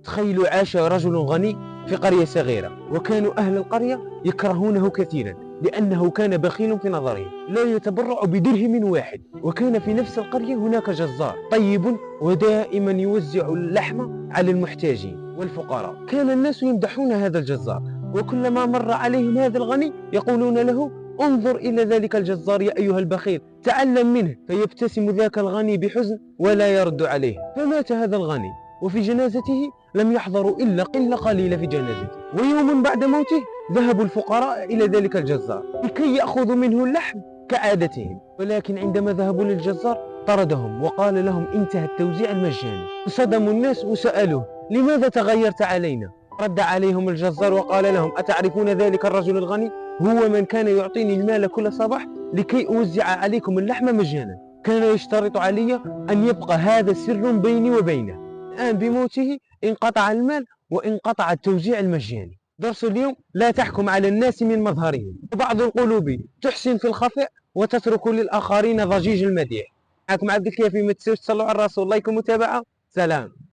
تخيلوا، عاش رجل غني في قرية صغيرة، وكانوا أهل القرية يكرهونه كثيرا لأنه كان بخيل في نظرهم، لا يتبرع بدرهم واحد. وكان في نفس القرية هناك جزار طيب ودائما يوزع اللحم على المحتاجين والفقراء. كان الناس يمدحون هذا الجزار، وكلما مر عليهم هذا الغني يقولون له: انظر إلى ذلك الجزار يا أيها البخيل، تعلم منه. فيبتسم ذاك الغني بحزن ولا يرد عليه. فمات هذا الغني، وفي جنازته لم يحضروا إلا قلة قليلة في جنازته. ويوم بعد موته ذهبوا الفقراء إلى ذلك الجزار لكي يأخذوا منه اللحم كعادتهم، ولكن عندما ذهبوا للجزار طردهم وقال لهم: انتهى التوزيع المجاني. انصدموا الناس وسألوه: لماذا تغيرت علينا؟ رد عليهم الجزار وقال لهم: أتعرفون ذلك الرجل الغني؟ هو من كان يعطيني المال كل صباح لكي أوزع عليكم اللحم مجانا. كان يشترط علي أن يبقى هذا سر بيني وبينه. الآن بموته انقطع المال وانقطع التوزيع المجاني. درس اليوم: لا تحكم على الناس من مظهرهم، وبعض القلوب تحسن في الخفاء وتترك للآخرين ضجيج المديح. معكم عبد الكافي، ما تنسوش تصلوا على الرسول. لايك ومتابعة. سلام.